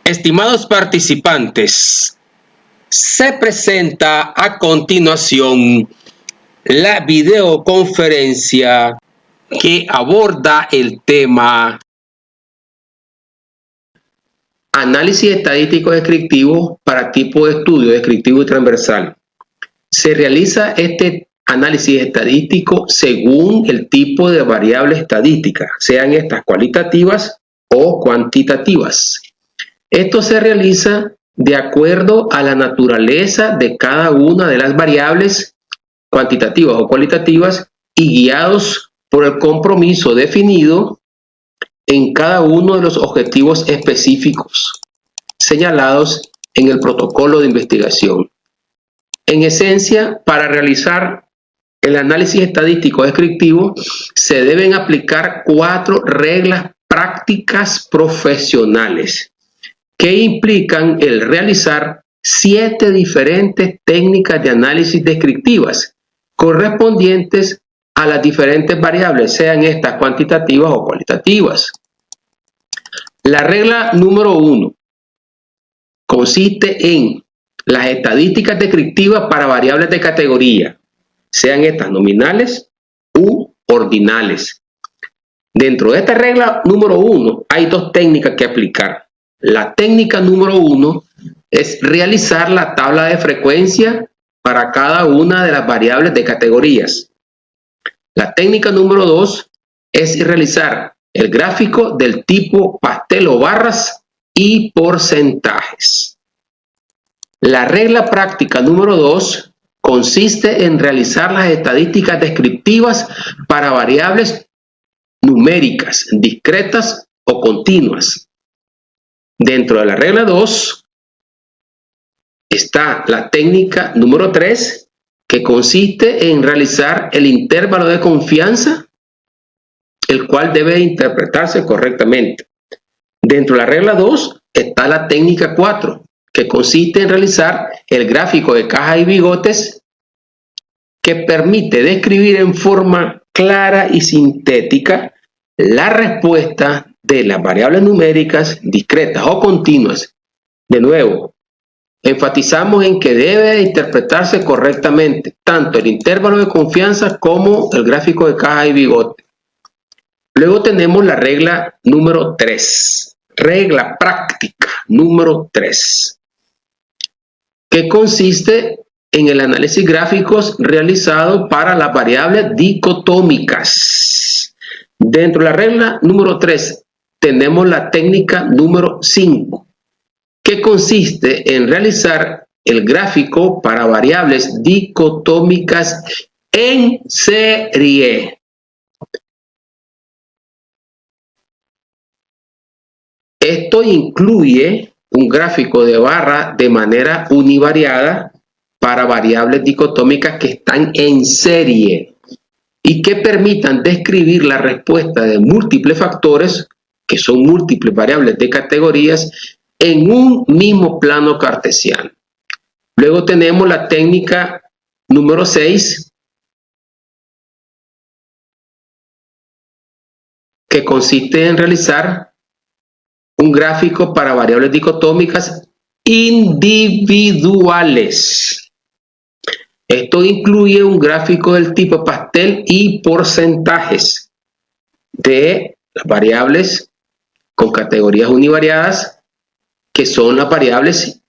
Estimados participantes, se presenta a continuación la videoconferencia que aborda el tema Análisis estadístico descriptivo para tipo de estudio descriptivo y transversal. Se realiza este análisis estadístico según el tipo de variable estadística, sean estas cualitativas o cuantitativas. Esto se realiza de acuerdo a la naturaleza de cada una de las variables cuantitativas o cualitativas y guiados por el compromiso definido en cada uno de los objetivos específicos señalados en el protocolo de investigación. En esencia, para realizar el análisis estadístico descriptivo se deben aplicar 4 reglas prácticas profesionales que implican el realizar 7 diferentes técnicas de análisis descriptivas correspondientes a las diferentes variables, sean estas cuantitativas o cualitativas. La regla número 1 consiste en las estadísticas descriptivas para variables de categoría, sean estas nominales u ordinales. Dentro de esta regla número 1 hay 2 técnicas que aplicar. La técnica número 1 es realizar la tabla de frecuencia para cada una de las variables de categorías. La técnica número 2 es realizar el gráfico del tipo pastel o barras y porcentajes. La regla práctica número 2 consiste en realizar las estadísticas descriptivas para variables numéricas, discretas o continuas. Dentro de la regla 2 está la técnica número 3, que consiste en realizar el intervalo de confianza, el cual debe interpretarse correctamente. Dentro de la regla 2 está la técnica 4, que consiste en realizar el gráfico de cajas y bigotes, que permite describir en forma clara y sintética la respuesta de las variables numéricas, discretas o continuas. De nuevo, enfatizamos en que debe interpretarse correctamente tanto el intervalo de confianza como el gráfico de caja y bigote. Luego tenemos la regla número 3, regla práctica número 3, que consiste en el análisis gráficos realizado para las variables dicotómicas. Dentro de la regla número 3 tenemos la técnica número 5, que consiste en realizar el gráfico para variables dicotómicas en serie. Esto incluye un gráfico de barra de manera univariada para variables dicotómicas que están en serie y que permitan describir la respuesta de múltiples factores, que son múltiples variables de categorías, en un mismo plano cartesiano. Luego tenemos la técnica número 6, que consiste en realizar un gráfico para variables dicotómicas individuales. Esto incluye un gráfico del tipo pastel y porcentajes de las variables con categorías univariadas, que son las variables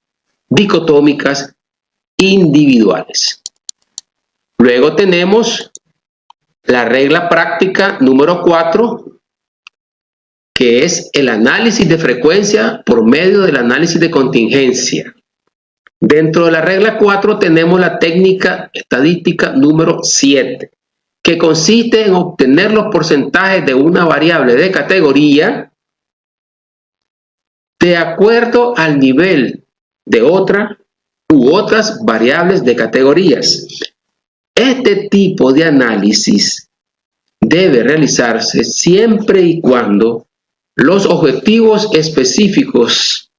dicotómicas individuales. Luego tenemos la regla práctica número 4, que es el análisis de frecuencia por medio del análisis de contingencia. Dentro de la regla 4 tenemos la técnica estadística número 7, que consiste en obtener los porcentajes de una variable de categoría de acuerdo al nivel de otra u otras variables de categorías. Este tipo de análisis debe realizarse siempre y cuando los objetivos específicos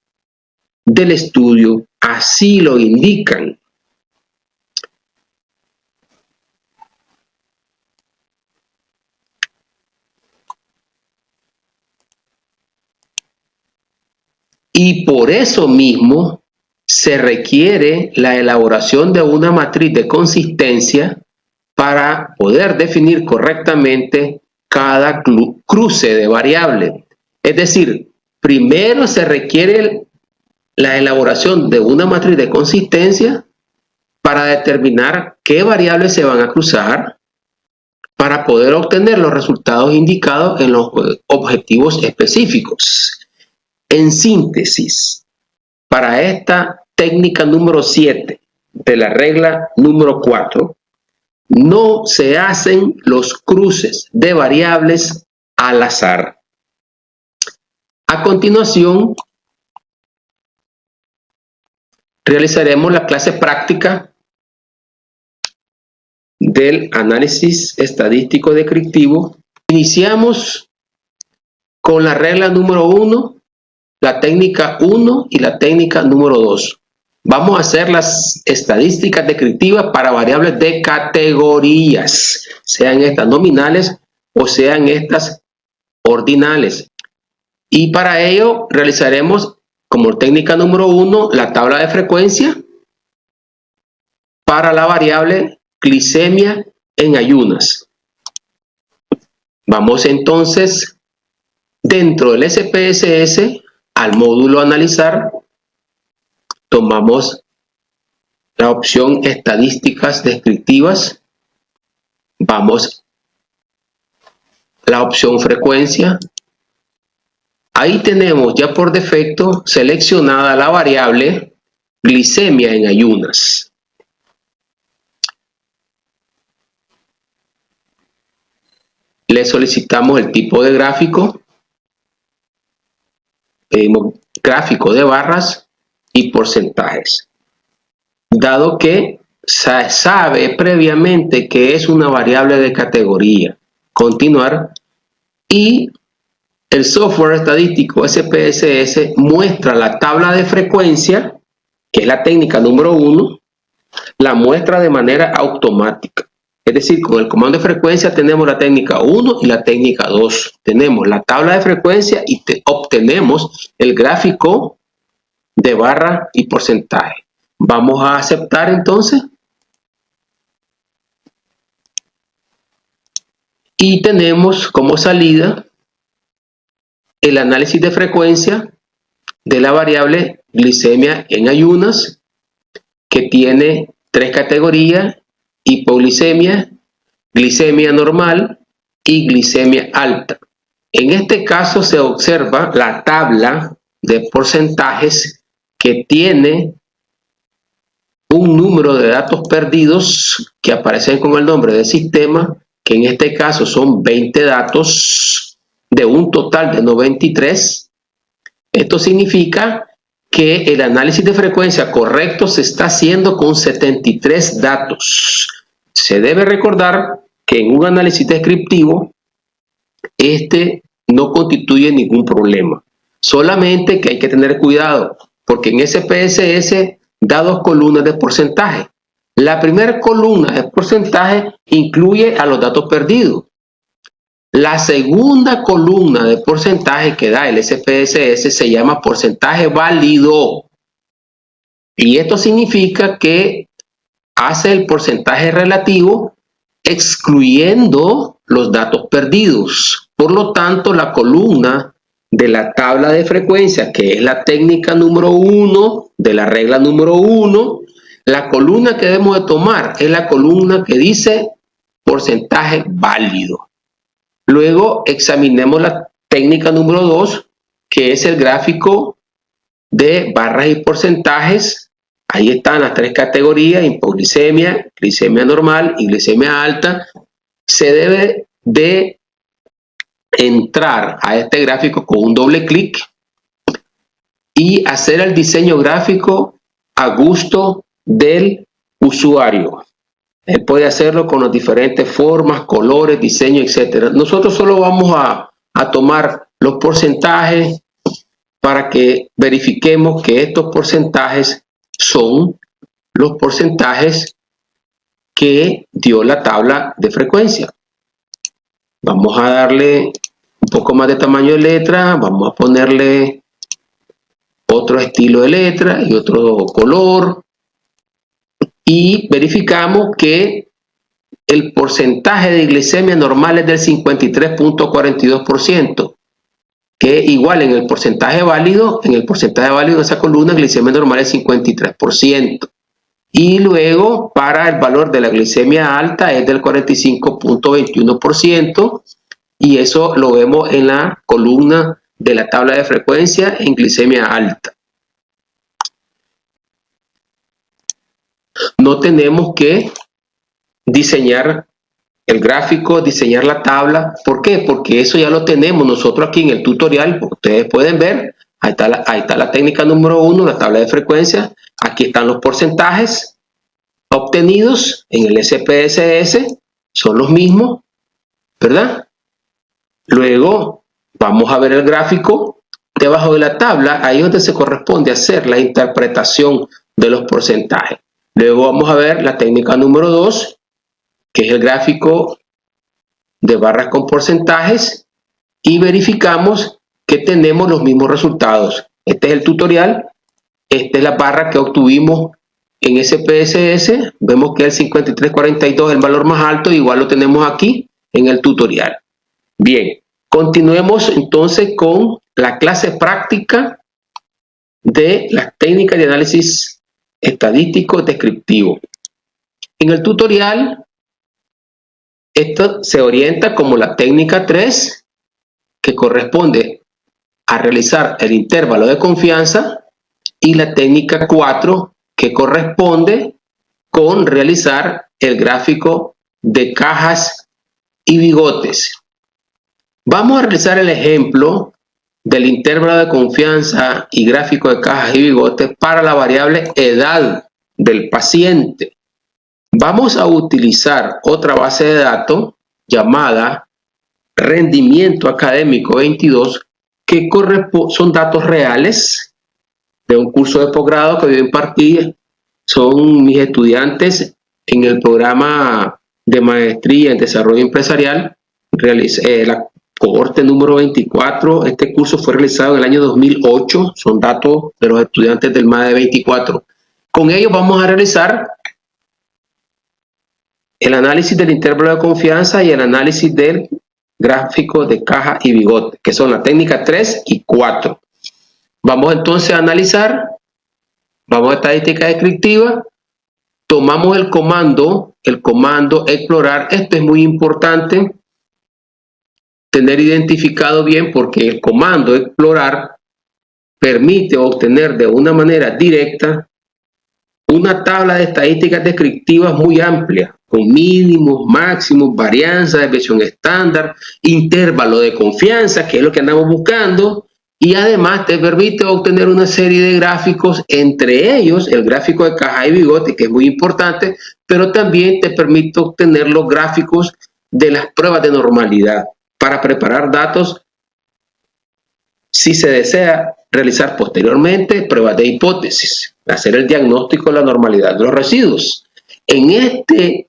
del estudio así lo indican. Y por eso mismo se requiere la elaboración de una matriz de consistencia para poder definir correctamente cada cruce de variable. Es decir, primero se requiere la elaboración de una matriz de consistencia para determinar qué variables se van a cruzar para poder obtener los resultados indicados en los objetivos específicos. En síntesis, para esta técnica número 7 de la regla número 4, no se hacen los cruces de variables al azar. A continuación, realizaremos la clase práctica del análisis estadístico descriptivo. Iniciamos con la regla número 1, la técnica 1 y la técnica número 2. Vamos a hacer las estadísticas descriptivas para variables de categorías, sean estas nominales o sean estas ordinales. Y para ello realizaremos como técnica número 1 la tabla de frecuencia para la variable glicemia en ayunas. Vamos entonces dentro del SPSS al módulo analizar, tomamos la opción estadísticas descriptivas, vamos a la opción frecuencia. Ahí tenemos ya por defecto seleccionada la variable glicemia en ayunas. Le solicitamos el tipo de gráfico, pedimos gráfico de barras y porcentajes. Dado que se sabe previamente que es una variable de categoría, continuar, y el software estadístico SPSS muestra la tabla de frecuencia, que es la técnica número 1, la muestra de manera automática. Es decir, con el comando de frecuencia tenemos la técnica 1 y la técnica 2. Tenemos la tabla de frecuencia y obtenemos el gráfico de barra y porcentaje. Vamos a aceptar entonces. Y tenemos como salida el análisis de frecuencia de la variable glicemia en ayunas, que tiene 3 categorías: hipoglicemia, glicemia normal y glicemia alta. En este caso se observa la tabla de porcentajes que tiene un número de datos perdidos que aparecen con el nombre de sistema, que en este caso son 20 datos de un total de 93. Esto significa que el análisis de frecuencia correcto se está haciendo con 73 datos. Se debe recordar que en un análisis descriptivo este no constituye ningún problema. Solamente que hay que tener cuidado, porque en SPSS da 2 columnas de porcentaje. La primera columna de porcentaje incluye a los datos perdidos. La segunda columna de porcentaje que da el SPSS se llama porcentaje válido. Y esto significa que hace el porcentaje relativo excluyendo los datos perdidos. Por lo tanto, la columna de la tabla de frecuencia, que es la técnica número 1 de la regla número 1, la columna que debemos de tomar es la columna que dice porcentaje válido. Luego examinemos la técnica número 2, que es el gráfico de barras y porcentajes. Ahí están las 3 categorías: hipoglicemia, glicemia normal y glicemia alta. Se debe de entrar a este gráfico con un doble clic y hacer el diseño gráfico a gusto del usuario. Él puede hacerlo con las diferentes formas, colores, diseño, etc. Nosotros solo vamos a tomar los porcentajes para que verifiquemos que estos porcentajes son los porcentajes que dio la tabla de frecuencia. Vamos a darle un poco más de tamaño de letra, vamos a ponerle otro estilo de letra y otro color, y verificamos que el porcentaje de glicemia normal es del 53.42%, que igual en el porcentaje válido de esa columna, glicemia normal es 53%. Y luego para el valor de la glicemia alta es del 45.21%, y eso lo vemos en la columna de la tabla de frecuencia en glicemia alta. No tenemos que diseñar el gráfico, diseñar la tabla. ¿Por qué? Porque eso ya lo tenemos nosotros aquí en el tutorial. Ustedes pueden ver, ahí está la técnica número 1, la tabla de frecuencia. Aquí están los porcentajes obtenidos en el SPSS, son los mismos, ¿verdad? Luego vamos a ver el gráfico debajo de la tabla, ahí es donde se corresponde hacer la interpretación de los porcentajes. Luego vamos a ver la técnica número 2, que es el gráfico de barras con porcentajes, y verificamos que tenemos los mismos resultados. Este es el tutorial, esta es la barra que obtuvimos en SPSS, vemos que el 53.42 es el valor más alto, igual lo tenemos aquí en el tutorial. Bien, continuemos entonces con la clase práctica de las técnicas de análisis estadístico descriptivo. En el tutorial, esto se orienta como la técnica 3, que corresponde a realizar el intervalo de confianza, y la técnica 4, que corresponde con realizar el gráfico de cajas y bigotes. Vamos a realizar el ejemplo del intervalo de confianza y gráfico de cajas y bigotes para la variable edad del paciente. Vamos a utilizar otra base de datos llamada Rendimiento Académico 22, que son datos reales de un curso de posgrado que yo impartí. Son mis estudiantes en el programa de maestría en desarrollo empresarial. La cohorte número 24, este curso fue realizado en el año 2008, son datos de los estudiantes del MADE 24. Con ellos vamos a realizar el análisis del intervalo de confianza y el análisis del gráfico de caja y bigote, que son la técnica 3 y 4. Vamos entonces a analizar, vamos a estadística descriptiva, tomamos el comando explorar. Esto es muy importante tener identificado bien, porque el comando explorar permite obtener de una manera directa una tabla de estadísticas descriptivas muy amplia, con mínimos, máximos, varianza, desviación estándar, intervalo de confianza, que es lo que andamos buscando, y además te permite obtener una serie de gráficos, entre ellos el gráfico de caja y bigote, que es muy importante, pero también te permite obtener los gráficos de las pruebas de normalidad para preparar datos si se desea realizar posteriormente pruebas de hipótesis, hacer el diagnóstico de la normalidad de los residuos. En este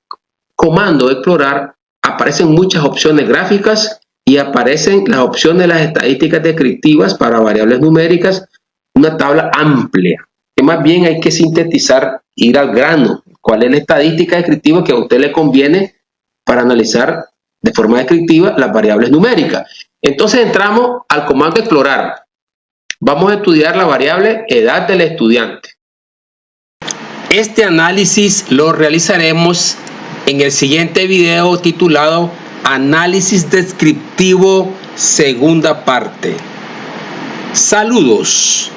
comando explorar aparecen muchas opciones gráficas y aparecen las opciones de las estadísticas descriptivas para variables numéricas, una tabla amplia, que más bien hay que sintetizar, ir al grano. ¿Cuál es la estadística descriptiva que a usted le conviene para analizar de forma descriptiva las variables numéricas? Entonces entramos al comando explorar. Vamos a estudiar la variable edad del estudiante. Este análisis lo realizaremos en el siguiente video titulado Análisis descriptivo, segunda parte. Saludos.